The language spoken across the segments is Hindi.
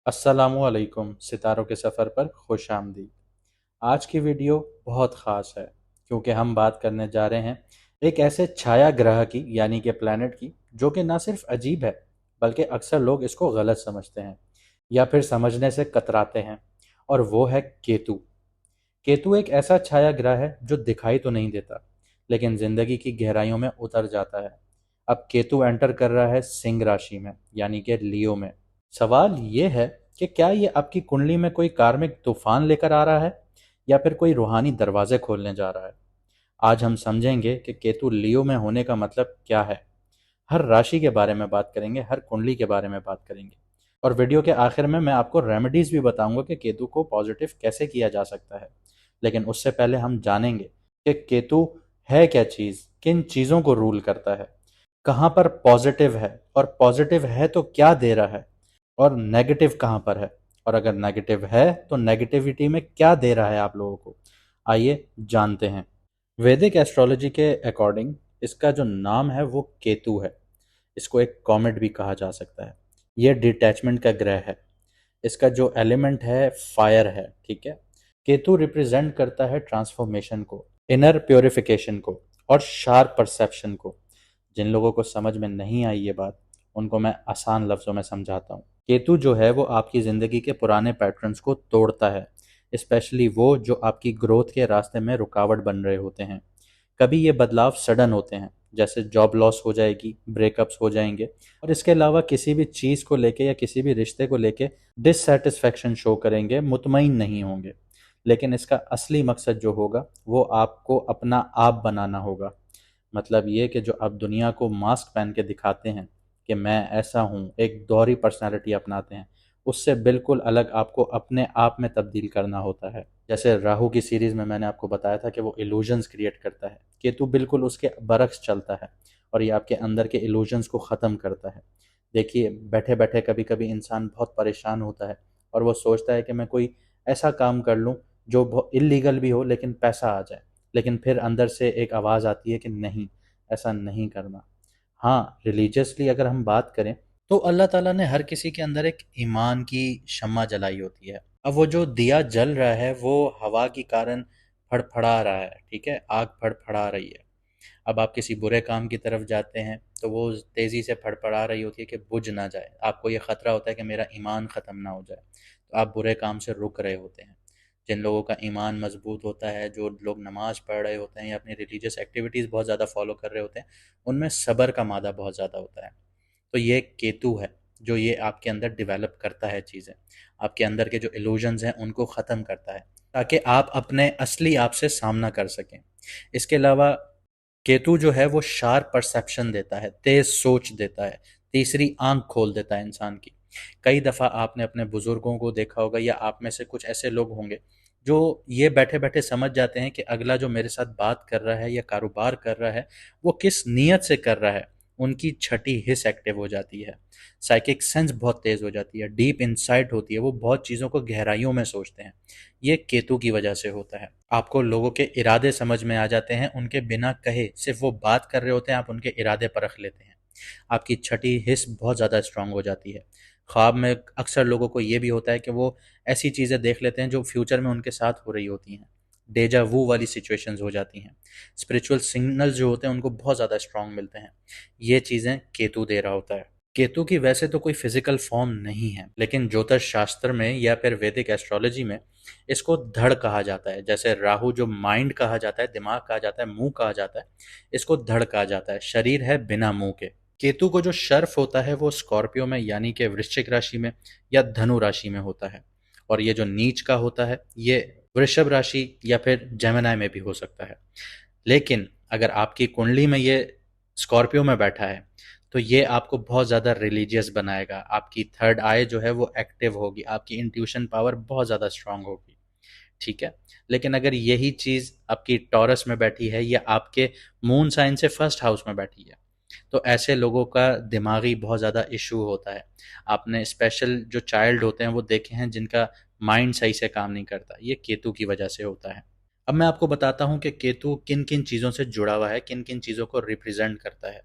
अस्सलामुअलैकुम सितारों के सफ़र पर खुश आमदीद। आज की वीडियो बहुत ख़ास है क्योंकि हम बात करने जा रहे हैं एक ऐसे छाया ग्रह की यानी कि प्लैनेट की जो कि ना सिर्फ अजीब है बल्कि अक्सर लोग इसको गलत समझते हैं या फिर समझने से कतराते हैं। और वो है केतु। केतु एक ऐसा छाया ग्रह है जो दिखाई तो नहीं देता लेकिन ज़िंदगी की गहराइयों में उतर जाता है। अब केतु एंटर कर रहा है सिंह राशि में यानी कि लियो में। सवाल ये है कि क्या ये आपकी कुंडली में कोई कार्मिक तूफान लेकर आ रहा है या फिर कोई रूहानी दरवाजे खोलने जा रहा है। आज हम समझेंगे कि केतु लियो में होने का मतलब क्या है। हर राशि के बारे में बात करेंगे, हर कुंडली के बारे में बात करेंगे और वीडियो के आखिर में मैं आपको रेमेडीज भी बताऊंगा कि केतु को पॉजिटिव कैसे किया जा सकता है। लेकिन उससे पहले हम जानेंगे कि केतु है क्या चीज़, किन चीज़ों को रूल करता है, कहाँ पर पॉजिटिव है और पॉजिटिव है तो क्या दे रहा है, और नेगेटिव कहाँ पर है, और अगर नेगेटिव है तो नेगेटिविटी में क्या दे रहा है आप लोगों को। आइए जानते हैं। वैदिक एस्ट्रोलॉजी के अकॉर्डिंग इसका जो नाम है वो केतु है। इसको एक कॉमेट भी कहा जा सकता है। यह डिटैचमेंट का ग्रह है। इसका जो एलिमेंट है फायर है, ठीक है। केतु रिप्रेजेंट करता है ट्रांसफॉर्मेशन को, इनर प्योरिफिकेशन को और शार्प परसेप्शन को। जिन लोगों को समझ में नहीं आई ये बात उनको मैं आसान लफ्ज़ों में समझाता हूँ। केतु जो है वो आपकी ज़िंदगी के पुराने पैटर्न्स को तोड़ता है, स्पेशली वो जो आपकी ग्रोथ के रास्ते में रुकावट बन रहे होते हैं। कभी ये बदलाव सडन होते हैं, जैसे जॉब लॉस हो जाएगी, ब्रेकअप्स हो जाएंगे, और इसके अलावा किसी भी चीज़ को लेके या किसी भी रिश्ते को लेके डिससेटिस्फैक्शन शो करेंगे, मुतमईन नहीं होंगे। लेकिन इसका असली मकसद जो होगा वो आपको अपना आप बनाना होगा। मतलब ये कि जो आप दुनिया को मास्क पहन के दिखाते हैं कि मैं ऐसा हूँ, एक दोहरी पर्सनालिटी अपनाते हैं, उससे बिल्कुल अलग आपको अपने आप में तब्दील करना होता है। जैसे राहु की सीरीज में मैंने आपको बताया था कि वो इल्यूजन्स क्रिएट करता है, केतु बिल्कुल उसके बरक्स चलता है और ये आपके अंदर के इल्यूजन्स को ख़त्म करता है। देखिए, बैठे बैठे कभी कभी इंसान बहुत परेशान होता है और वो सोचता है कि मैं कोई ऐसा काम कर लूँ जो बहुत इलीगल भी हो लेकिन पैसा आ जाए। लेकिन फिर अंदर से एक आवाज़ आती है कि नहीं, ऐसा नहीं करना। हाँ, रिलीजियसली अगर हम बात करें तो अल्लाह ताला ने हर किसी के अंदर एक ईमान की शम्मा जलाई होती है। अब वो जो दिया जल रहा है वो हवा के कारण फड़फड़ा रहा है, ठीक है, आग फड़फड़ा रही है। अब आप किसी बुरे काम की तरफ जाते हैं तो वो तेज़ी से फड़फड़ा रही होती है कि बुझ ना जाए। आपको ये ख़तरा होता है कि मेरा ईमान ख़त्म ना हो जाए, तो आप बुरे काम से रुक रहे होते हैं। जिन लोगों का ईमान मजबूत होता है, जो लोग नमाज़ पढ़ रहे होते हैं या अपनी रिलीजियस एक्टिविटीज़ बहुत ज़्यादा फॉलो कर रहे होते हैं, उनमें सब्र का मादा बहुत ज़्यादा होता है। तो ये केतु है जो ये आपके अंदर डेवलप करता है चीज़ें, आपके अंदर के जो इल्यूजन्स हैं उनको ख़त्म करता है ताकि आप अपने असली आप से सामना कर सकें। इसके अलावा केतु जो है वो शार्प परसेप्शन देता है, तेज सोच देता है, तीसरी आंख खोल देता है इंसान की। कई दफ़ा आपने अपने बुजुर्गों को देखा होगा या आप में से कुछ ऐसे लोग होंगे जो ये बैठे बैठे समझ जाते हैं कि अगला जो मेरे साथ बात कर रहा है या कारोबार कर रहा है वो किस नीयत से कर रहा है। उनकी छठी हिस्स एक्टिव हो जाती है, साइकिक सेंस बहुत तेज हो जाती है, डीप इंसाइट होती है, वो बहुत चीज़ों को गहराइयों में सोचते हैं। ये केतु की वजह से होता है। आपको लोगों के इरादे समझ में आ जाते हैं, उनके बिना कहे सिर्फ वो बात कर रहे होते हैं, आप उनके इरादे परख लेते हैं। आपकी छठी हिस्स बहुत ज़्यादा स्ट्रांग हो जाती है। ख्वाब में अक्सर लोगों को ये भी होता है कि वो ऐसी चीज़ें देख लेते हैं जो फ्यूचर में उनके साथ हो रही होती हैं। डेजा वू वाली सिचुएशंस हो जाती हैं। स्पिरिचुअल सिग्नल्स जो होते हैं उनको बहुत ज़्यादा स्ट्रांग मिलते हैं। ये चीज़ें केतु दे रहा होता है। केतु की वैसे तो कोई फिजिकल फॉर्म नहीं है, लेकिन ज्योतिष शास्त्र में या फिर वैदिक एस्ट्रोलॉजी में इसको धड़ कहा जाता है। जैसे राहु जो माइंड कहा जाता है, दिमाग कहा जाता है, मुंह कहा जाता है, इसको धड़ कहा जाता है। शरीर है बिना मुंह के। केतु को जो शर्फ होता है वो स्कॉर्पियो में यानी कि वृश्चिक राशि में या धनु राशि में होता है, और ये जो नीच का होता है ये वृषभ राशि या फिर जेमिनी में भी हो सकता है। लेकिन अगर आपकी कुंडली में ये स्कॉर्पियो में बैठा है तो ये आपको बहुत ज़्यादा रिलीजियस बनाएगा। आपकी थर्ड आई जो है वो एक्टिव होगी, आपकी इंट्यूशन पावर बहुत ज़्यादा स्ट्रांग होगी, ठीक है। लेकिन अगर यही चीज़ आपकी टॉरस में बैठी है या आपके मून साइन से फर्स्ट हाउस में बैठी है तो ऐसे लोगों का दिमागी बहुत ज़्यादा इशू होता है। आपने स्पेशल जो चाइल्ड होते हैं वो देखे हैं जिनका माइंड सही से काम नहीं करता, ये केतु की वजह से होता है। अब मैं आपको बताता हूँ कि केतु किन किन चीज़ों से जुड़ा हुआ है, किन किन चीज़ों को रिप्रेजेंट करता है।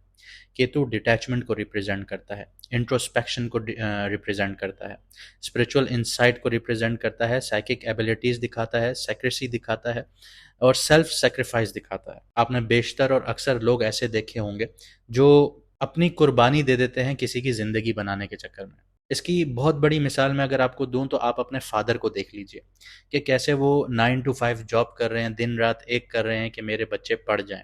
केतु डिटैचमेंट को रिप्रेजेंट करता है, इंट्रोस्पेक्शन को रिप्रेजेंट करता है, स्पिरिचुअल इंसाइट को रिप्रेजेंट करता है, साइकिक एबिलिटीज दिखाता है, सेक्रेसी दिखाता है और सेल्फ सेक्रीफाइस दिखाता है। आपने बेशतर और अक्सर लोग ऐसे देखे होंगे जो अपनी कुर्बानी दे देते हैं किसी की ज़िंदगी बनाने के चक्कर में। इसकी बहुत बड़ी मिसाल मैं अगर आपको दूं तो आप अपने फादर को देख लीजिए कि कैसे वो 9 to 5 जॉब कर रहे हैं, दिन रात एक कर रहे हैं कि मेरे बच्चे पढ़ जाएं।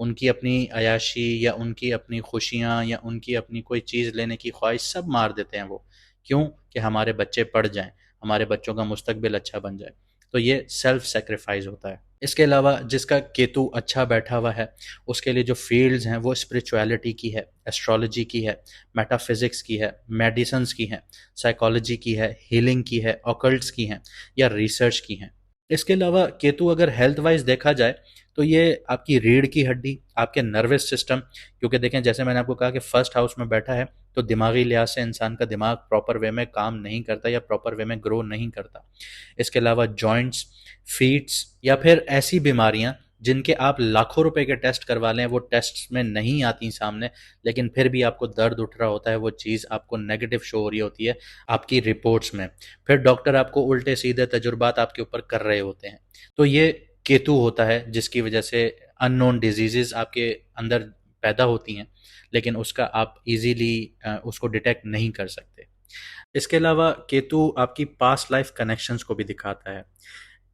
उनकी अपनी अयाशी या उनकी अपनी खुशियाँ या उनकी अपनी कोई चीज़ लेने की ख्वाहिश सब मार देते हैं वो। क्यों? कि हमारे बच्चे पढ़ जाएं, हमारे बच्चों का मुस्तकबिल अच्छा बन जाए। तो ये सेल्फ सेक्रीफाइस होता है। इसके अलावा जिसका केतु अच्छा बैठा हुआ है उसके लिए जो फील्ड्स हैं वो स्पिरिचुअलिटी की है, एस्ट्रोलॉजी की है, मेटाफिजिक्स की है, मेडिसिन्स की है, साइकोलॉजी की है, हीलिंग की है, ऑकल्ट्स की हैं या रिसर्च की हैं। इसके अलावा केतु अगर हेल्थ वाइज देखा जाए तो ये आपकी रीढ़ की हड्डी, आपके नर्वस सिस्टम, क्योंकि देखें जैसे मैंने आपको कहा कि फर्स्ट हाउस में बैठा है तो दिमागी लिहाज से इंसान का दिमाग प्रॉपर वे में काम नहीं करता या प्रॉपर वे में ग्रो नहीं करता। इसके अलावा जॉइंट्स, फीट्स या फिर ऐसी बीमारियां जिनके आप लाखों रुपए के टेस्ट करवा लें वो टेस्ट में नहीं आती सामने, लेकिन फिर भी आपको दर्द उठ रहा होता है, वो चीज़ आपको नेगेटिव शो हो रही होती है आपकी रिपोर्ट्स में। फिर डॉक्टर आपको उल्टे सीधे तजुर्बात आपके ऊपर कर रहे होते हैं। तो ये केतु होता है जिसकी वजह से अननोन डिजीजेस आपके अंदर पैदा होती हैं, लेकिन उसका आप इजीली उसको डिटेक्ट नहीं कर सकते। इसके अलावा केतु आपकी पास्ट लाइफ कनेक्शंस को भी दिखाता है।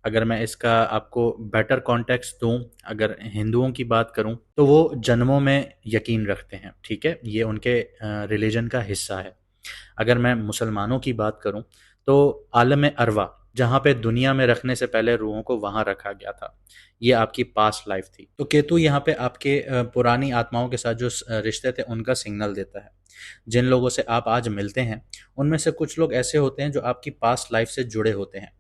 अगर मैं इसका आपको बेटर कॉन्टेक्स्ट दूं, अगर हिंदुओं की बात करूं तो वो जन्मों में यकीन रखते हैं, ठीक है, ये उनके रिलीजन का हिस्सा है। अगर मैं मुसलमानों की बात करूं तो आलम अरवा, जहाँ पे दुनिया में रखने से पहले रूहों को वहाँ रखा गया था, ये आपकी पास्ट लाइफ थी। तो केतु यहाँ पे आपके पुरानी आत्माओं के साथ जो रिश्ते थे उनका सिग्नल देता है। जिन लोगों से आप आज मिलते हैं उनमें से कुछ लोग ऐसे होते हैं जो आपकी पास्ट लाइफ से जुड़े होते हैं।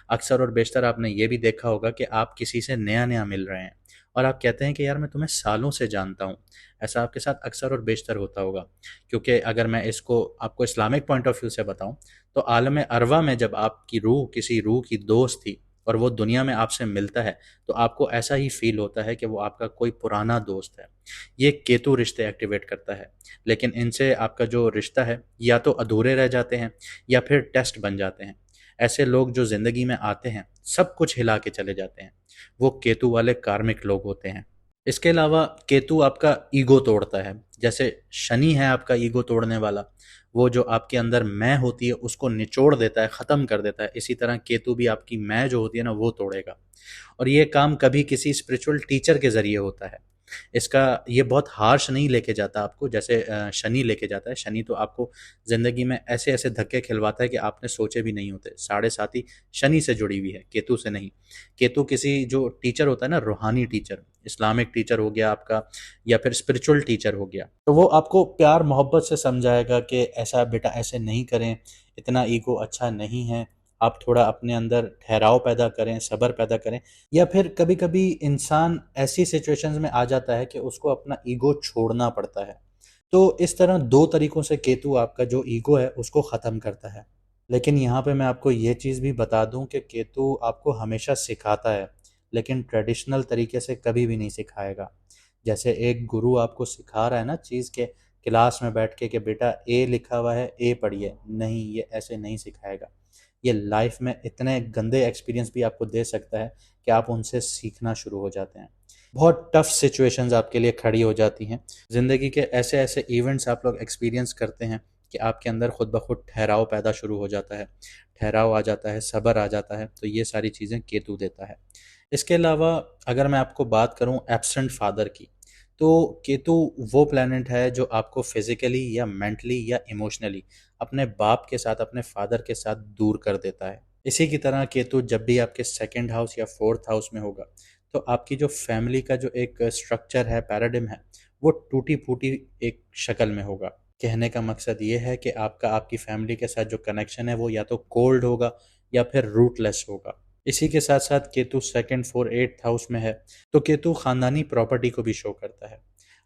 अक्सर और बेशतर आपने ये भी देखा होगा कि आप किसी से नया नया मिल रहे हैं और आप कहते हैं कि यार मैं तुम्हें सालों से जानता हूँ। ऐसा आपके साथ अक्सर और बेशतर होता होगा, क्योंकि अगर मैं इसको आपको इस्लामिक पॉइंट ऑफ व्यू से बताऊं तो आलम अरवा में जब आपकी रूह किसी रूह की दोस्त थी और वो दुनिया में आपसे मिलता है तो आपको ऐसा ही फील होता है कि वो आपका कोई पुराना दोस्त है। ये केतु रिश्ते एक्टिवेट करता है, लेकिन इनसे आपका जो रिश्ता है या तो अधूरे रह जाते हैं या फिर टेस्ट बन जाते हैं। ऐसे लोग जो ज़िंदगी में आते हैं सब कुछ हिला के चले जाते हैं, वो केतु वाले कार्मिक लोग होते हैं। इसके अलावा केतु आपका ईगो तोड़ता है। जैसे शनि है आपका ईगो तोड़ने वाला, वो जो आपके अंदर मैं होती है उसको निचोड़ देता है, ख़त्म कर देता है। इसी तरह केतु भी आपकी मैं जो होती है ना वो तोड़ेगा, और ये काम कभी किसी स्पिरिचुअल टीचर के ज़रिए होता है। इसका ये बहुत हार्श नहीं लेके जाता आपको जैसे शनि लेके जाता है। शनि तो आपको ज़िंदगी में ऐसे ऐसे धक्के खिलवाता है कि आपने सोचे भी नहीं होते। साढ़े साथी शनि से जुड़ी हुई है, केतु से नहीं। केतु किसी जो टीचर होता है ना, रूहानी टीचर, इस्लामिक टीचर हो गया आपका या फिर स्पिरिचुअल टीचर हो गया, तो वो आपको प्यार मोहब्बत से समझाएगा कि ऐसा बेटा ऐसे नहीं करें, इतना ईगो अच्छा नहीं है, आप थोड़ा अपने अंदर ठहराव पैदा करें, सब्र पैदा करें। या फिर कभी कभी इंसान ऐसी सिचुएशंस में आ जाता है कि उसको अपना ईगो छोड़ना पड़ता है। तो इस तरह दो तरीकों से केतु आपका जो ईगो है उसको ख़त्म करता है। लेकिन यहाँ पे मैं आपको ये चीज़ भी बता दूं कि केतु आपको हमेशा सिखाता है, लेकिन ट्रेडिशनल तरीके से कभी भी नहीं सिखाएगा। जैसे एक गुरु आपको सिखा रहा है ना चीज़ के क्लास में बैठ के कि बेटा ए लिखा हुआ है ए पढ़िए, नहीं, ये ऐसे नहीं सिखाएगा। ये लाइफ में इतने गंदे एक्सपीरियंस भी आपको दे सकता है कि आप उनसे सीखना शुरू हो जाते हैं। बहुत टफ सिचुएशंस आपके लिए खड़ी हो जाती हैं। ज़िंदगी के ऐसे ऐसे इवेंट्स आप लोग एक्सपीरियंस करते हैं कि आपके अंदर खुद ब खुद ठहराव पैदा शुरू हो जाता है, ठहराव आ जाता है, सब्र आ जाता है। तो ये सारी चीज़ें केतु देता है। इसके अलावा अगर मैं आपको बात करूं एब्सेंट फादर की, तो केतु वो प्लैनेट है जो आपको फिजिकली या मेंटली या इमोशनली अपने बाप के साथ, अपने फादर के साथ दूर कर देता है। इसी की तरह केतु जब भी आपके सेकंड हाउस या फोर्थ हाउस में होगा तो आपकी जो फैमिली का जो एक स्ट्रक्चर है, पैराडिम है, वो टूटी फूटी एक शक्ल में होगा। कहने का मकसद ये है कि आपका आपकी फैमिली के साथ जो कनेक्शन है वो या तो कोल्ड होगा या फिर रूटलेस होगा। इसी के साथ साथ Ketu second four eighth house में है, तो केतु खानदानी प्रॉपर्टी को भी शो करता है।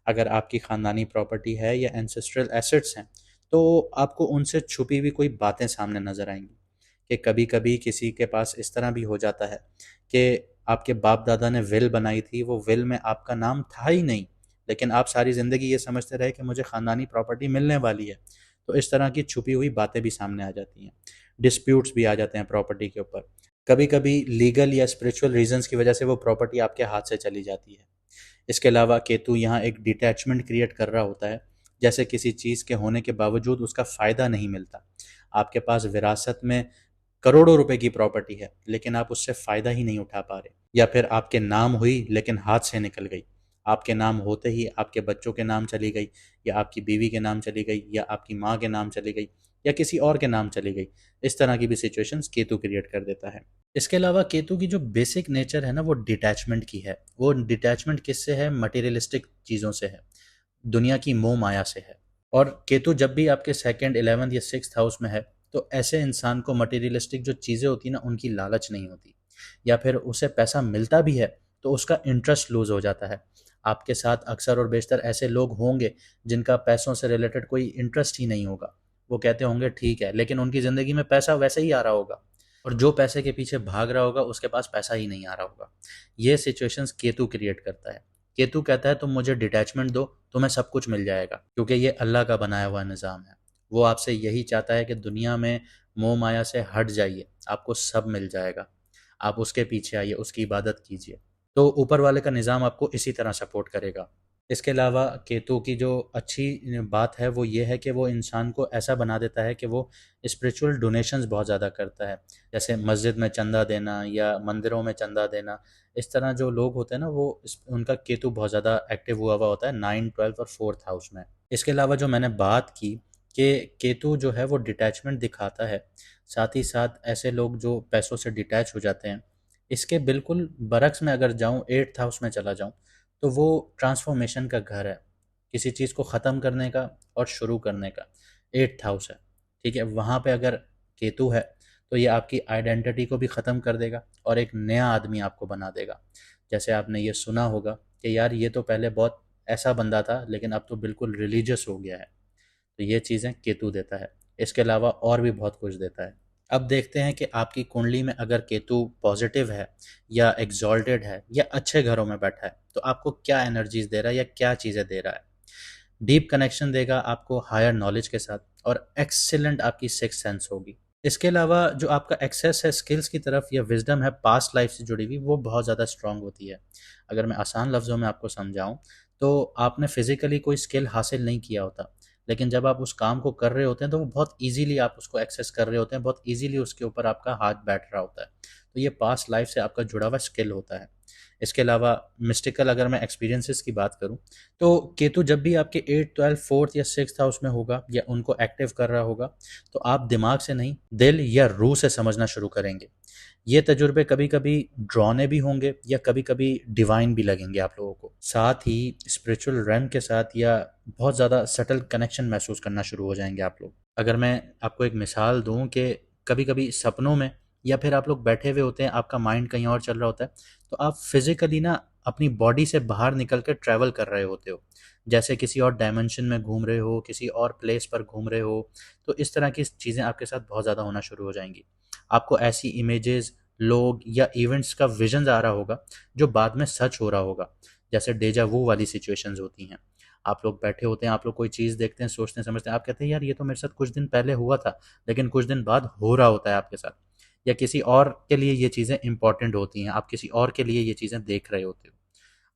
अगर आपकी खानदानी प्रॉपर्टी है या एंसेस्ट्रल एसेट्स हैं तो आपको उनसे छुपी हुई कोई बातें सामने नजर आएंगी। कि कभी कभी किसी के पास इस तरह भी हो जाता है कि आपके बाप दादा ने विल बनाई थी, वो विल में आपका नाम था ही नहीं, लेकिन आप सारी ज़िंदगी ये समझते रहे कि मुझे ख़ानदानी प्रॉपर्टी मिलने वाली है। तो इस तरह की छुपी हुई बातें भी सामने आ जाती हैं, डिस्प्यूट्स भी आ जाते हैं प्रॉपर्टी के ऊपर। कभी कभी लीगल या स्पिरिचुअल रीजंस की वजह से वो प्रॉपर्टी आपके हाथ से चली जाती है। इसके अलावा केतु यहाँ एक डिटैचमेंट क्रिएट कर रहा होता है, जैसे किसी चीज़ के होने के बावजूद उसका फ़ायदा नहीं मिलता। आपके पास विरासत में करोड़ों रुपए की प्रॉपर्टी है, लेकिन आप उससे फ़ायदा ही नहीं उठा पा रहे, या फिर आपके नाम हुई लेकिन हाथ से निकल गई। आपके नाम होते ही आपके बच्चों के नाम चली गई, या आपकी बीवी के नाम चली गई, या आपकी माँ के नाम चली गई, या किसी और के नाम चली गई। इस तरह की भी सिचुएशंस केतु क्रिएट कर देता है। इसके अलावा केतु की जो बेसिक नेचर है ना, वो डिटैचमेंट की है। वो डिटैचमेंट किससे है? मटेरियलिस्टिक चीज़ों से है, दुनिया की मोह माया से है। और केतु जब भी आपके सेकंड, 11th या 6th हाउस में है, तो ऐसे इंसान को मटेरियलिस्टिक जो चीज़ें होती हैं ना, उनकी लालच नहीं होती, या फिर उसे पैसा मिलता भी है तो उसका इंटरेस्ट लूज हो जाता है। आपके साथ अक्सर और बेशतर ऐसे लोग होंगे जिनका पैसों से रिलेटेड कोई इंटरेस्ट ही नहीं होगा। वो कहते होंगे ठीक है, लेकिन उनकी ज़िंदगी में पैसा वैसे ही आ रहा होगा, और जो पैसे के पीछे भाग रहा होगा उसके पास पैसा ही नहीं आ रहा होगा। ये सिचुएशंस केतु क्रिएट करता है। केतु कहता है तुम मुझे डिटैचमेंट दो, तुम्हें सब कुछ मिल जाएगा, क्योंकि ये अल्लाह का बनाया हुआ निज़ाम है। वो आपसे यही चाहता है कि दुनिया में मोह माया से हट जाइए, आपको सब मिल जाएगा। आप उसके पीछे आइए, उसकी इबादत कीजिए। तो ऊपर वाले का निज़ाम आपको इसी तरह सपोर्ट करेगा। इसके अलावा केतु की जो अच्छी बात है वो ये है कि वो इंसान को ऐसा बना देता है कि वो स्पिरिचुअल डोनेशंस बहुत ज़्यादा करता है। जैसे मस्जिद में चंदा देना या मंदिरों में चंदा देना। इस तरह जो लोग होते हैं ना, वो उनका केतु बहुत ज़्यादा एक्टिव हुआ हुआ होता है 9, 12 और 4th हाउस में। इसके अलावा जो मैंने बात की कि केतु जो है वो डिटैचमेंट दिखाता है, साथ ही साथ ऐसे लोग जो पैसों से डिटैच हो जाते हैं, इसके बिल्कुल बरक्स में अगर जाऊं, 8th हाउस में चला जाऊं, तो वो ट्रांसफॉर्मेशन का घर है, किसी चीज़ को ख़त्म करने का और शुरू करने का। 8th हाउस है, ठीक है। वहाँ पे अगर केतु है तो ये आपकी आइडेंटिटी को भी ख़त्म कर देगा और एक नया आदमी आपको बना देगा। जैसे आपने ये सुना होगा कि यार ये तो पहले बहुत ऐसा बंदा था, लेकिन अब तो बिल्कुल रिलीजियस हो गया है। तो ये चीज़ें केतु देता है। इसके अलावा और भी बहुत कुछ देता है। अब देखते हैं कि आपकी कुंडली में अगर केतु पॉजिटिव है या एग्जॉल्टेड है या अच्छे घरों में बैठा है, तो आपको क्या एनर्जीज दे रहा है या क्या चीज़ें दे रहा है। डीप कनेक्शन देगा आपको हायर नॉलेज के साथ, और एक्सीलेंट आपकी सिक्स सेंस होगी। इसके अलावा जो आपका एक्सेस है स्किल्स की तरफ या विजडम है पास्ट लाइफ से जुड़ी हुई, वो बहुत ज़्यादा स्ट्रांग होती है। अगर मैं आसान लफ्ज़ों में आपको समझाऊं, तो आपने फिजिकली कोई स्किल हासिल नहीं किया होता, लेकिन जब आप उस काम को कर रहे होते हैं तो वो बहुत ईजीली आप उसको एक्सेस कर रहे होते हैं, बहुत ईजीली उसके ऊपर आपका हाथ बैठ रहा होता है। तो ये पास्ट लाइफ से आपका जुड़ा हुआ स्किल होता है। इसके अलावा मिस्टिकल अगर मैं एक्सपीरियंसेस की बात करूं, तो केतु जब भी आपके 8, 12, 4th या 6th हाउस में होगा या उनको एक्टिव कर रहा होगा, तो आप दिमाग से नहीं, दिल या रूह से समझना शुरू करेंगे। ये तजुर्बे कभी कभी ड्रॉने भी होंगे या कभी कभी डिवाइन भी लगेंगे आप लोगों को। साथ ही स्पिरिचुअल रैम के साथ या बहुत ज़्यादा सटल कनेक्शन महसूस करना शुरू हो जाएंगे आप लोग। अगर मैं आपको एक मिसाल दूं कि कभी कभी सपनों में या फिर आप लोग बैठे हुए होते हैं, आपका माइंड कहीं और चल रहा होता है, तो आप फिजिकली ना अपनी बॉडी से बाहर निकल कर ट्रैवल कर रहे होते हो, जैसे किसी और डायमेंशन में घूम रहे हो, किसी और प्लेस पर घूम रहे हो। तो इस तरह की चीज़ें आपके साथ बहुत ज़्यादा होना शुरू हो जाएंगी। आपको ऐसी इमेजेस, लोग या इवेंट्स का विजन आ रहा होगा जो बाद में सच हो रहा होगा, जैसे डेजा वू वाली सिचुएशंस होती हैं। आप लोग बैठे होते हैं, आप लोग कोई चीज़ देखते हैं, सोचते हैं, समझते हैं, आप कहते हैं यार ये तो मेरे साथ कुछ दिन पहले हुआ था, लेकिन कुछ दिन बाद हो रहा होता है आपके साथ। या किसी और के लिए ये चीज़ें इंपॉर्टेंट होती हैं, आप किसी और के लिए ये चीज़ें देख रहे होते हो।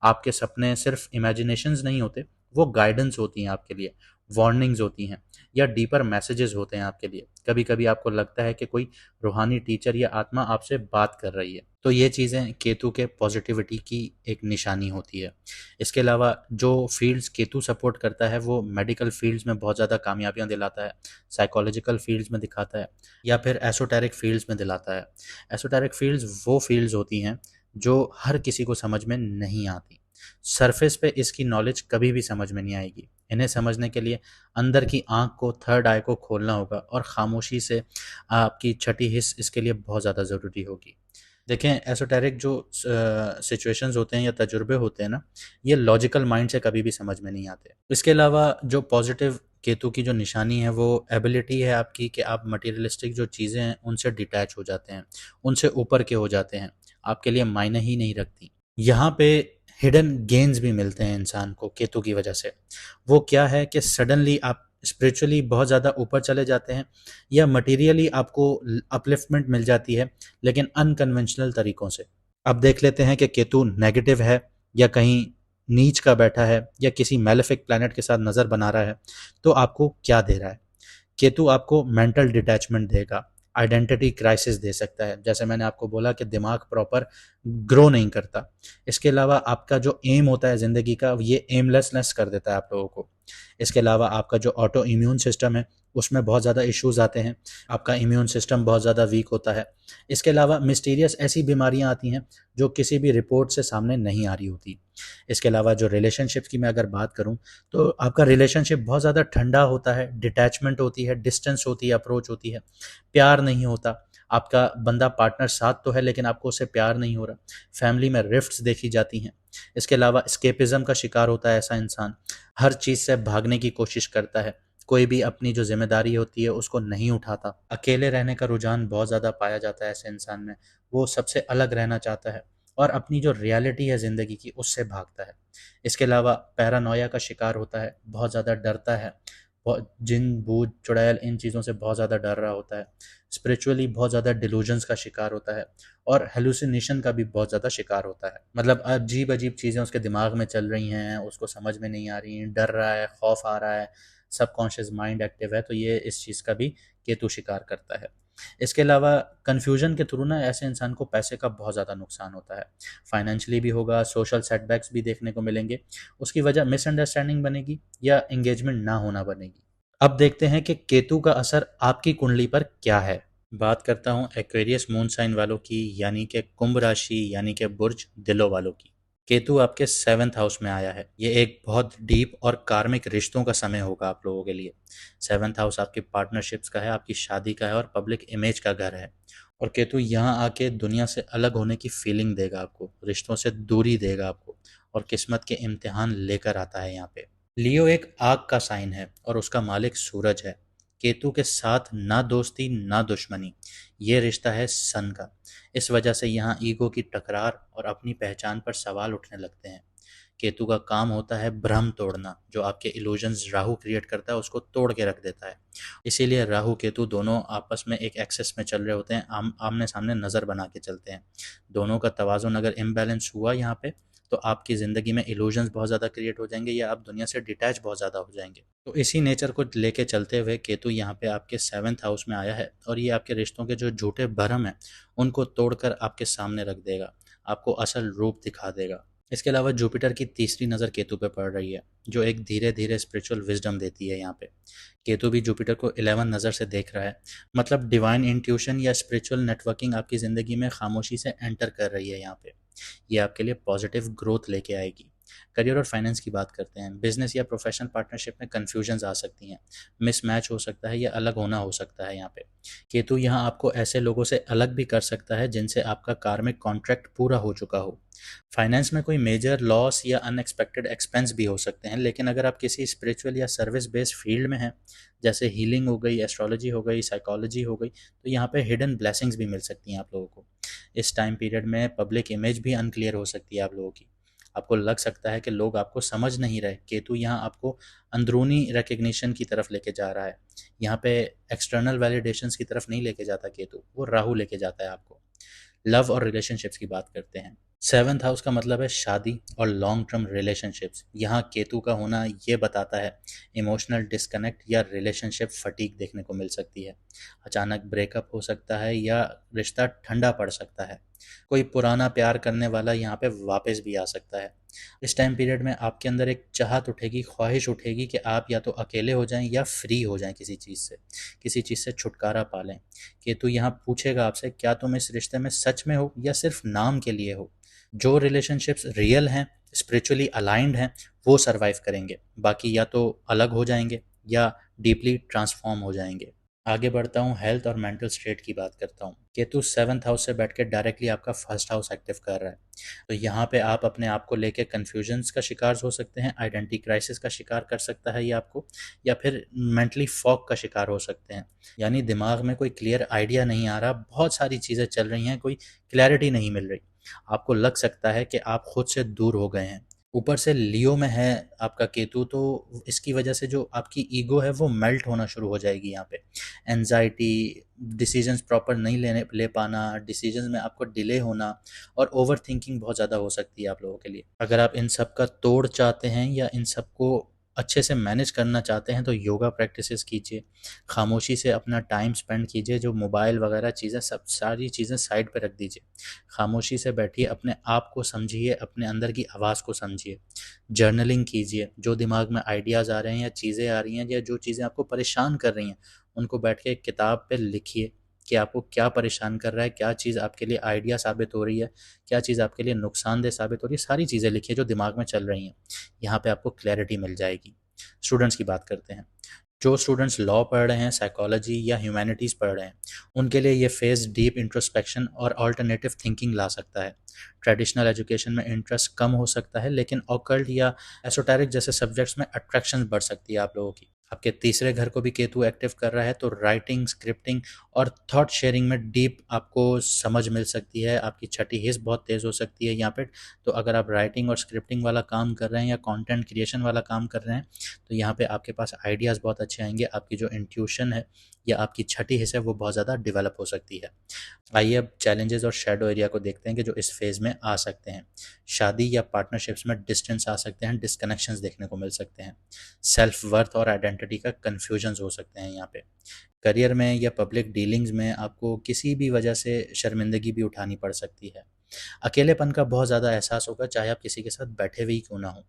आपके सपने सिर्फ इमेजिनेशंस नहीं होते, वो गाइडेंस होती हैं आपके लिए, वार्निंग्स होती हैं, या डीपर मैसेजेस होते हैं आपके लिए। कभी कभी आपको लगता है कि कोई रूहानी टीचर या आत्मा आपसे बात कर रही है। तो ये चीज़ें केतु के पॉजिटिविटी की एक निशानी होती है। इसके अलावा जो फील्ड्स केतु सपोर्ट करता है वो मेडिकल फील्ड्स में बहुत ज़्यादा कामयाबियाँ दिलाता है, साइकोलॉजिकल फील्ड्स में दिखाता है, या फिर एसोटेरिक फील्ड्स में दिलाता है। एसोटेरिक फील्ड्स वो फील्ड्स होती हैं जो हर किसी को समझ में नहीं आती। सरफेस पे इसकी नॉलेज कभी भी समझ में नहीं आएगी। इन्हें समझने के लिए अंदर की आंख को, थर्ड आई को खोलना होगा, और खामोशी से आपकी छठी हिस्स इसके लिए बहुत ज़्यादा ज़रूरी होगी। देखें, एसोटेरिक जो सिचुएशंस होते हैं या तजुर्बे होते हैं ना, ये लॉजिकल माइंड से कभी भी समझ में नहीं आते। इसके अलावा जो पॉजिटिव केतु की जो निशानी है वो एबिलिटी है आपकी कि आप मटेरियलिस्टिक जो चीज़ें हैं उनसे डिटैच हो जाते हैं, उनसे ऊपर के हो जाते हैं, आपके लिए मायने ही नहीं रखती। यहाँ पे हिडन गेन्स भी मिलते हैं इंसान को केतु की वजह से। वो क्या है कि सडनली आप स्पिरिचुअली बहुत ज़्यादा ऊपर चले जाते हैं या मटेरियली आपको अपलिफ्टमेंट मिल जाती है, लेकिन अनकन्वेंशनल तरीकों से। अब देख लेते हैं कि केतु नेगेटिव है या कहीं नीच का बैठा है या किसी मैलेफिक प्लैनेट के साथ नज़र बना रहा है, तो आपको क्या दे रहा है। केतु आपको मेंटल डिटैचमेंट देगा, आइडेंटिटी क्राइसिस दे सकता है, जैसे मैंने आपको बोला कि दिमाग प्रॉपर ग्रो नहीं करता। इसके अलावा आपका जो एम होता है ज़िंदगी का, ये एमलेसनेस कर देता है आप लोगों को। इसके अलावा आपका जो ऑटो इम्यून सिस्टम है उसमें बहुत ज़्यादा इश्यूज आते हैं, आपका इम्यून सिस्टम बहुत ज़्यादा वीक होता है। इसके अलावा मिस्टीरियस ऐसी बीमारियां आती हैं जो किसी भी रिपोर्ट से सामने नहीं आ रही होती। इसके अलावा जो रिलेशनशिप्स की मैं अगर बात करूं, तो आपका रिलेशनशिप बहुत ज़्यादा ठंडा होता है, डिटैचमेंट होती है, डिस्टेंस होती है, अप्रोच होती है, प्यार नहीं होता। आपका बंदा पार्टनर साथ तो है लेकिन आपको उससे प्यार नहीं हो रहा। फैमिली में रिफ्ट्स देखी जाती हैं। इसके अलावा स्केपिज्म का शिकार होता है ऐसा इंसान, हर चीज़ से भागने की कोशिश करता है, कोई भी अपनी जो जिम्मेदारी होती है उसको नहीं उठाता। अकेले रहने का रुझान बहुत ज़्यादा पाया जाता है ऐसे इंसान में। वो सबसे अलग रहना चाहता है और अपनी जो रियलिटी है ज़िंदगी की उससे भागता है। इसके अलावा पैरानोया का शिकार होता है, बहुत ज़्यादा डरता है, बहुत जिन भूत चुड़ैल इन चीज़ों से बहुत ज़्यादा डर रहा होता है। स्पिरिचुअली बहुत ज़्यादा डिलूजन्स का शिकार होता है और हेलुसिनेशन का भी बहुत ज़्यादा शिकार होता है। मतलब अजीब अजीब चीज़ें उसके दिमाग में चल रही हैं, उसको समझ में नहीं आ रही हैं, डर रहा है, खौफ आ रहा है, सबकॉन्शियस माइंड एक्टिव है, तो ये इस चीज़ का भी केतु शिकार करता है। इसके अलावा कन्फ्यूजन के थ्रू ना ऐसे इंसान को पैसे का बहुत ज़्यादा नुकसान होता है, फाइनेंशियली भी होगा, सोशल सेटबैक्स भी देखने को मिलेंगे। उसकी वजह मिसअंडरस्टैंडिंग बनेगी या एंगेजमेंट ना होना बनेगी। अब देखते हैं कि केतु का असर आपकी कुंडली पर क्या है। बात करता हूँ एक्वेरियस मून साइन वालों की, यानी कि कुंभ राशि, यानी कि बुर्ज दिलों वालों की। केतु आपके 7th हाउस में आया है। ये एक बहुत डीप और कार्मिक रिश्तों का समय होगा आप लोगों के लिए। 7th हाउस आपकी पार्टनरशिप्स का है, आपकी शादी का है और पब्लिक इमेज का घर है। और केतु यहाँ आके दुनिया से अलग होने की फीलिंग देगा आपको, रिश्तों से दूरी देगा आपको और किस्मत के इम्तिहान लेकर आता है यहाँ पे। लियो एक आग का साइन है और उसका मालिक सूरज है। केतु के साथ ना दोस्ती ना दुश्मनी, ये रिश्ता है सन का। इस वजह से यहाँ ईगो की टकरार और अपनी पहचान पर सवाल उठने लगते हैं। केतु का काम होता है भ्रम तोड़ना, जो आपके इल्यूजन्स राहु क्रिएट करता है उसको तोड़ के रख देता है। इसीलिए राहु केतु दोनों आपस में एक एक्सेस में चल रहे होते हैं, आमने सामने नज़र बना के चलते हैं। दोनों का तवाज़ुन अगर इम्बैलेंस हुआ यहाँ पे, तो आपकी ज़िंदगी में इल्यूजन्स बहुत ज़्यादा क्रिएट हो जाएंगे या आप दुनिया से डिटैच बहुत ज़्यादा हो जाएंगे। तो इसी नेचर को लेके चलते हुए केतु यहाँ पे आपके 7th हाउस में आया है और ये आपके रिश्तों के जो झूठे भ्रम हैं उनको तोड़कर आपके सामने रख देगा, आपको असल रूप दिखा देगा। इसके अलावा जुपिटर की तीसरी नज़र केतु पे पड़ रही है, जो एक धीरे धीरे स्पिरिचुअल विजडम देती है यहाँ पे। केतु भी जुपिटर को 11 नज़र से देख रहा है, मतलब डिवाइन इंट्यूशन या स्पिरिचुअल नेटवर्किंग आपकी ज़िंदगी में खामोशी से एंटर कर रही है यहाँ पे। ये आपके लिए पॉजिटिव ग्रोथ लेके आएगी। करियर और फाइनेंस की बात करते हैं। बिजनेस या प्रोफेशनल पार्टनरशिप में कन्फ्यूजन्स आ सकती हैं, मिसमैच हो सकता है या अलग होना हो सकता है यहाँ पे। केतु यहाँ आपको ऐसे लोगों से अलग भी कर सकता है जिनसे आपका कार्मिक कॉन्ट्रैक्ट पूरा हो चुका हो। फाइनेंस में कोई मेजर लॉस या अनएक्सपेक्टेड एक्सपेंस भी हो सकते हैं, लेकिन अगर आप किसी स्पिरिचुअल या सर्विस बेस्ड फील्ड में हैं, जैसे हीलिंग हो गई, एस्ट्रोलॉजी हो गई, साइकोलॉजी हो गई, तो यहाँ पे हिडन ब्लेसिंग्स भी मिल सकती हैं आप लोगों को। इस टाइम पीरियड में पब्लिक इमेज भी अनक्लियर हो सकती है आप लोगों की। आपको लग सकता है कि लोग आपको समझ नहीं रहे। केतु यहाँ आपको अंदरूनी रिकग्निशन की तरफ लेके जा रहा है। यहाँ पे एक्सटर्नल वैलिडेशंस की तरफ नहीं लेके जाता केतु, वो राहु लेके जाता है आपको। लव और रिलेशनशिप्स की बात करते हैं। 7th हाउस का मतलब है शादी और लॉन्ग टर्म रिलेशनशिप्स। यहाँ केतु का होना ये बताता है इमोशनल डिस्कनेक्ट या रिलेशनशिप फटीग देखने को मिल सकती है। अचानक ब्रेकअप हो सकता है या रिश्ता ठंडा पड़ सकता है। कोई पुराना प्यार करने वाला यहाँ पे वापस भी आ सकता है। इस टाइम पीरियड में आपके अंदर एक चाहत उठेगी, ख्वाहिश उठेगी कि आप या तो अकेले हो जाएं या फ्री हो जाएं किसी चीज़ से छुटकारा पा लें। केतु यहाँ पूछेगा आपसे, क्या तुम इस रिश्ते में सच में हो या सिर्फ नाम के लिए हो। जो रिलेशनशिप्स रियल हैं, स्पिरिचुअली अलाइंड हैं, वो सरवाइव करेंगे, बाकी या तो अलग हो जाएंगे या डीपली ट्रांसफॉर्म हो जाएंगे। आगे बढ़ता हूँ, हेल्थ और मेंटल स्टेट की बात करता हूँ। केतु 7th हाउस से बैठ के डायरेक्टली आपका फर्स्ट हाउस एक्टिव कर रहा है। तो यहाँ पे आप अपने आप को लेके कन्फ्यूजन्स का शिकार हो सकते हैं, आइडेंटिटी क्राइसिस का शिकार कर सकता है ये आपको, या फिर मेंटली फॉग का शिकार हो सकते हैं। यानी दिमाग में कोई क्लियर आइडिया नहीं आ रहा, बहुत सारी चीज़ें चल रही हैं, कोई क्लैरिटी नहीं मिल रही। आपको लग सकता है कि आप खुद से दूर हो गए हैं। ऊपर से लियो में है आपका केतु, तो इसकी वजह से जो आपकी ईगो है वो मेल्ट होना शुरू हो जाएगी यहाँ पे। एंजाइटी, डिसीजंस प्रॉपर नहीं ले पाना, डिसीजंस में आपको डिले होना और ओवर थिंकिंग बहुत ज़्यादा हो सकती है आप लोगों के लिए। अगर आप इन सब का तोड़ चाहते हैं या इन सबको अच्छे से मैनेज करना चाहते हैं तो योगा प्रैक्टिसेस कीजिए, खामोशी से अपना टाइम स्पेंड कीजिए, जो मोबाइल वगैरह चीज़ें सब सारी चीज़ें साइड पे रख दीजिए, खामोशी से बैठिए, अपने आप को समझिए, अपने अंदर की आवाज़ को समझिए, जर्नलिंग कीजिए, जो दिमाग में आइडियाज़ आ रहे हैं या चीज़ें आ रही हैं या जो चीज़ें आपको परेशान कर रही हैं उनको बैठ के एक किताब पे लिखिए कि आपको क्या परेशान कर रहा है, क्या चीज़ आपके लिए आइडिया साबित हो रही है, क्या चीज़ आपके लिए नुकसानदेह साबित हो रही है, सारी चीज़ें लिखिए जो दिमाग में चल रही हैं। यहाँ पे आपको क्लैरिटी मिल जाएगी। स्टूडेंट्स की बात करते हैं। जो स्टूडेंट्स लॉ पढ़ रहे हैं, साइकोलॉजी या ह्यूमैनिटीज़ पढ़ रहे हैं, उनके लिए ये फेज़ डीप इंट्रोस्पेक्शन और अल्टरनेटिव थिंकिंग ला सकता है। ट्रेडिशनल एजुकेशन में इंटरेस्ट कम हो सकता है, लेकिन ऑकल्ट या एसोटेरिक जैसे सब्जेक्ट्स में अट्रैक्शन बढ़ सकती है आप लोगों की। आपके तीसरे घर को भी केतु एक्टिव कर रहा है, तो राइटिंग, स्क्रिप्टिंग और थॉट शेयरिंग में डीप आपको समझ मिल सकती है। आपकी छठी हिस्स बहुत तेज़ हो सकती है यहाँ पे। तो अगर आप राइटिंग और स्क्रिप्टिंग वाला काम कर रहे हैं या कंटेंट क्रिएशन वाला काम कर रहे हैं तो यहाँ पे आपके पास आइडियाज़ बहुत अच्छे आएंगे। आपकी जो इंट्यूशन है या आपकी छठी हिस्सा है वो बहुत ज़्यादा डेवलप हो सकती है। आइए अब चैलेंजेस और शेडो एरिया को देखते हैं कि जो इस फेज़ में आ सकते हैं। शादी या पार्टनरशिप्स में डिस्टेंस आ सकते हैं, डिस्कनेक्शंस देखने को मिल सकते हैं। सेल्फ वर्थ और आइडेंटिटी का कन्फ्यूजन्स हो सकते हैं यहाँ पे। करियर में या पब्लिक डीलिंग्स में आपको किसी भी वजह से शर्मिंदगी भी उठानी पड़ सकती है। अकेलेपन का बहुत ज़्यादा एहसास होगा, चाहे आप किसी के साथ बैठे हुए ही क्यों ना हो।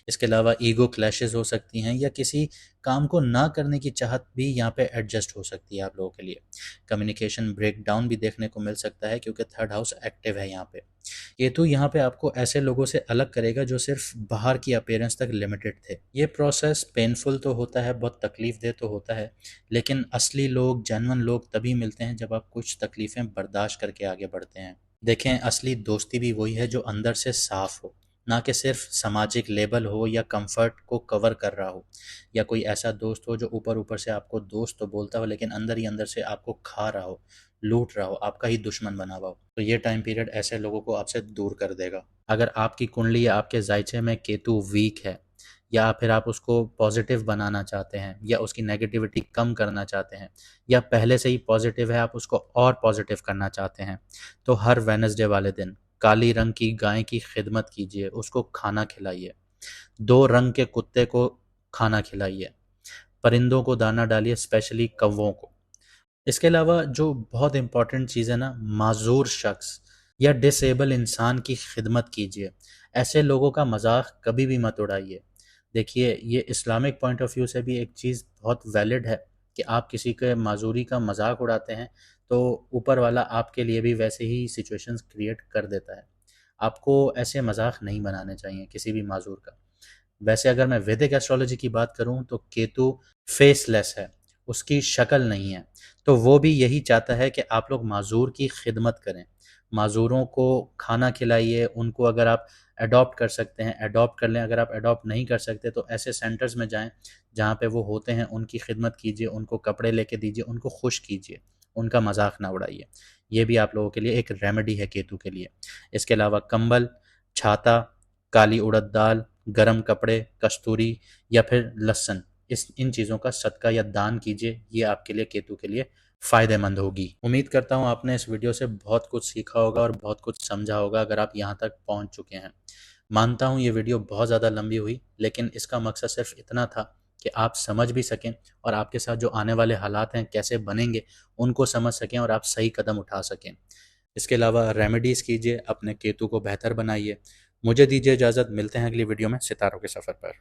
इसके अलावा ईगो क्लैशेस हो सकती हैं या किसी काम को ना करने की चाहत भी यहाँ पे एडजस्ट हो सकती है आप लोगों के लिए। कम्युनिकेशन ब्रेकडाउन भी देखने को मिल सकता है क्योंकि थर्ड हाउस एक्टिव है यहाँ पे। केतु यहाँ पे आपको ऐसे लोगों से अलग करेगा जो सिर्फ बाहर की अपीयरेंस तक लिमिटेड थे। ये प्रोसेस पेनफुल तो होता है, बहुत तकलीफ दे तो होता है, लेकिन असली लोग, जेन्युइन लोग तभी मिलते हैं जब आप कुछ तकलीफ़ें बर्दाश्त करके आगे बढ़ते हैं। देखें, असली दोस्ती भी वही है जो अंदर से साफ हो, ना कि सिर्फ सामाजिक लेबल हो या कंफर्ट को कवर कर रहा हो, या कोई ऐसा दोस्त हो जो ऊपर ऊपर से आपको दोस्त तो बोलता हो लेकिन अंदर ही अंदर से आपको खा रहा हो, लूट रहा हो, आपका ही दुश्मन बना हुआ हो। तो ये टाइम पीरियड ऐसे लोगों को आपसे दूर कर देगा। अगर आपकी कुंडली या आपके जायचे में केतु वीक है या फिर आप उसको पॉजिटिव बनाना चाहते हैं या उसकी नेगेटिविटी कम करना चाहते हैं, या पहले से ही पॉजिटिव है आप उसको और पॉजिटिव करना चाहते हैं, तो हर वेनसडे वाले दिन काली रंग की गाय की खिदमत कीजिए, उसको खाना खिलाइए। 2 रंग के कुत्ते को खाना खिलाइए। परिंदों को दाना डालिए, स्पेशली कौवों को। इसके अलावा जो बहुत इम्पोर्टेंट चीज़ है ना, माज़ूर शख्स या डिसेबल इंसान की खिदमत कीजिए। ऐसे लोगों का मजाक कभी भी मत उड़ाइए। देखिए, ये इस्लामिक पॉइंट ऑफ व्यू से भी एक चीज़ बहुत वैलिड है कि आप किसी के माजूरी का मजाक उड़ाते हैं तो ऊपर वाला आपके लिए भी वैसे ही सिचुएशंस क्रिएट कर देता है। आपको ऐसे मजाक नहीं बनाने चाहिए किसी भी माजूर का। वैसे अगर मैं वैदिक एस्ट्रोलॉजी की बात करूं तो केतु फेसलेस है, उसकी शक्ल नहीं है, तो वो भी यही चाहता है कि आप लोग माजूर की खिदमत करें, माजूरों को खाना खिलाइए। उनको अगर आप अडॉप्ट कर सकते हैं अडॉप्ट कर लें, अगर आप अडॉप्ट नहीं कर सकते तो ऐसे सेंटर्स में जाएं जहाँ पे वो होते हैं, उनकी खिदमत कीजिए, उनको कपड़े लेके दीजिए, उनको खुश कीजिए, उनका मजाक ना उड़ाइए। ये भी आप लोगों के लिए एक रेमेडी है केतु के लिए। इसके अलावा कंबल, छाता, काली उड़द दाल, गरम कपड़े, कस्तूरी या फिर लहसुन, इस इन चीज़ों का सदका या दान कीजिए। ये आपके लिए, केतु के लिए फ़ायदेमंद होगी। उम्मीद करता हूँ आपने इस वीडियो से बहुत कुछ सीखा होगा और बहुत कुछ समझा होगा अगर आप यहाँ तक पहुँच चुके हैं। मानता हूँ ये वीडियो बहुत ज़्यादा लंबी हुई, लेकिन इसका मकसद सिर्फ इतना था कि आप समझ भी सकें और आपके साथ जो आने वाले हालात हैं कैसे बनेंगे उनको समझ सकें और आप सही कदम उठा सकें। इसके अलावा रेमेडीज़ कीजिए, अपने केतु को बेहतर बनाइए। मुझे दीजिए इजाज़त, मिलते हैं अगली वीडियो में सितारों के सफ़र पर।